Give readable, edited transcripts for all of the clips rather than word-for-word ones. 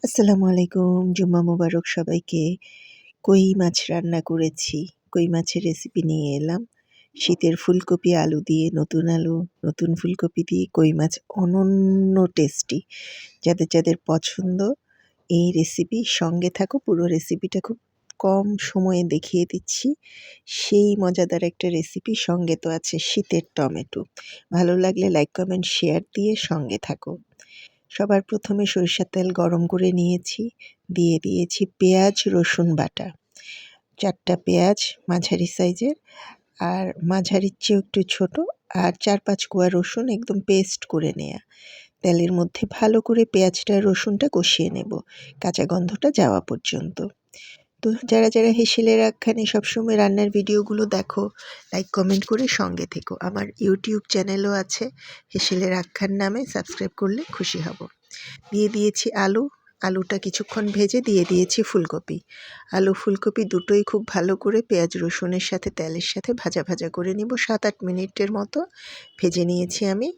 আসসালামু আলাইকুম। জুম্মা মোবারক সবাইকে। কই মাছ রান্না করেছি। কই মাছের রেসিপি নিয়ে এলাম। শীতের ফুলকপি আলু দিয়ে নতুন আলু, নতুন ফুলকপি দিয়ে কই মাছ অনন্য টেস্টি। যাদের পছন্দ এই রেসিপি সঙ্গে থাকো। পুরো রেসিপিটা খুব কম সময়ে দেখিয়ে দিচ্ছি। সেই মজাদার একটা রেসিপি, সঙ্গে তো আছে শীতের টমেটো। ভালো লাগলে লাইক, কমেন্ট, শেয়ার দিয়ে সঙ্গে থাকো। সবার প্রথমে সরিষার তেল গরম করে নিয়েছি, দিয়ে দিয়েছি পেঁয়াজ রসুন বাটা, 4টা পেঁয়াজ মাঝারি সাইজের, আর মাঝারির চেয়েও একটু ছোট, আর 4-5 কোয়া রসুন একদম পেস্ট করে নেয়া। তেলের মধ্যে ভালো করে পেঁয়াজটা রসুনটা কষিয়ে নেব, কাঁচা গন্ধটা যাওয়া পর্যন্ত। তো যারা হেসেলের আখ্যানে সবসময় রান্নার ভিডিওগুলো দেখো, লাইক কমেন্ট করে সঙ্গে থেকো। আমার ইউটিউব চ্যানেলও আছে হেসেলের আখ্যান নামে, সাবস্ক্রাইব করলে খুশি হব। দিয়ে দিয়েছি আলুটা কিছুক্ষণ ভেজে দিয়ে দিয়েছি ফুলকপি। আলু ফুলকপি দুটোই খুব ভালো করে পেঁয়াজ রসুনের সাথে তেলের সাথে ভাজা করে নিব। 7-8 মিনিটের মতো ভেজে নিয়েছি আমি।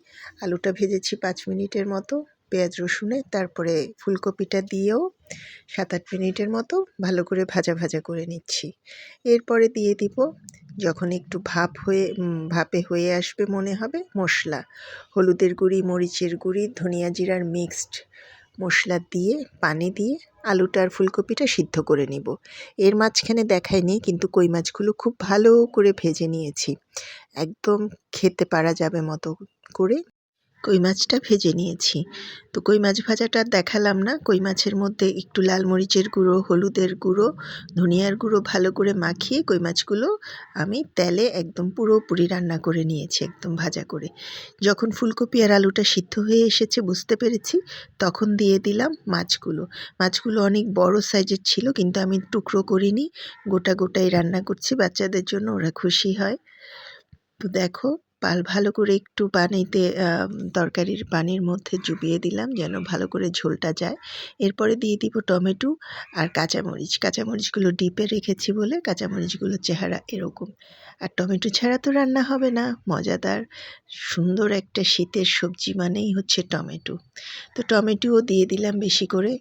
আলুটা ভেজেছি 5 মিনিটের মতো পেঁয়াজ রসুনে, তারপরে ফুলকপিটা দিয়েও 7-8 মিনিটের মতো ভালো করে ভাজা করে নিচ্ছি। এরপরে দিয়ে দিব, যখন একটু ভাপে হয়ে আসবে মনে হবে, মশলা, হলুদের গুঁড়ি, মরিচের গুঁড়ি, ধনিয়া জিরার মিক্সড মশলা দিয়ে পানি দিয়ে আলুটা আর ফুলকপিটা সিদ্ধ করে নিব। এর মাঝখানে দেখাইনি, কিন্তু কই মাছগুলো খুব ভালো করে ভেজে নিয়েছি, একদম খেতে পারা যাবে মতো করে কই মাছটা ভেজে নিয়েছি। তো কই মাছ ভাজাটা আর দেখালাম না। কই মাছের মধ্যে একটু লাল মরিচের গুঁড়ো, হলুদের গুঁড়ো, ধনিয়ার গুঁড়ো ভালো করে মাখিয়ে কই মাছগুলো আমি তেলে একদম পুরোপুরি রান্না করে নিয়েছি, একদম ভাজা করে। যখন ফুলকপি আর আলুটা সিদ্ধ হয়ে এসেছে বুঝতে পেরেছি, তখন দিয়ে দিলাম মাছগুলো। মাছগুলো অনেক বড় সাইজের ছিল, কিন্তু আমি টুকরো করিনি, গোটাই রান্না করছি বাচ্চাদের জন্য, ওরা খুশি হয়। তো দেখো, ভালো করে একটু পানিতে তরকারির পানির মধ্যে চুবিয়ে দিলাম যেন ভালো করে ঝোলটা যায়। এরপরে দিয়ে দিব টমেটো আর কাঁচামরিচগুলো ডিপে রেখেছি বলে কাঁচামরিচগুলোর চেহারা এরকম। আর টমেটো ছাড়া তো রান্না হবে না। মজাদার সুন্দর একটা শীতের সবজি মানেই হচ্ছে টমেটো। তো টমেটোও দিয়ে দিলাম বেশি করে।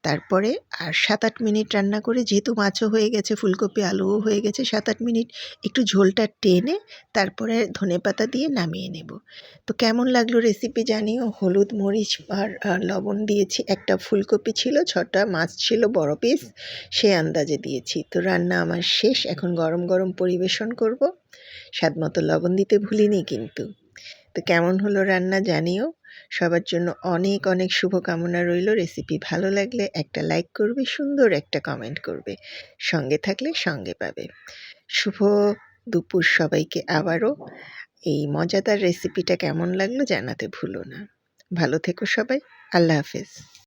তারপরে আর 7-8 মিনিট রান্না করে, যেহেতু মাছও হয়ে গেছে, ফুলকপি আলুও হয়ে গেছে, 7-8 মিনিট একটু ঝোলটা টেনে তারপরে ধনেপাতা দিয়ে নামিয়ে নেব। তো কেমন লাগলো রেসিপি জানিও। হলুদ, মরিচ আর লবণ দিয়েছি। একটা ফুলকপি ছিল, 6টা মাছ ছিল বড় পিস, সে আন্দাজে দিয়েছি। তো রান্না আমার শেষ, এখন গরম পরিবেশন করব। স্বাদমতো লবণ দিতে ভুলিনি কিন্তু। তো কেমন হলো রান্না জানিও। সবার জন্য অনেক শুভকামনা রইল। রেসিপি ভালো লাগলে একটা লাইক করবে, সুন্দর একটা কমেন্ট করবে, সঙ্গে থাকলে সঙ্গে পাবে। শুভ দুপুর সবাইকে আবারও। এই মজাদার রেসিপিটা কেমন লাগলো জানাতে ভুলো না। ভালো থেকো সবাই। আল্লাহ হাফেজ।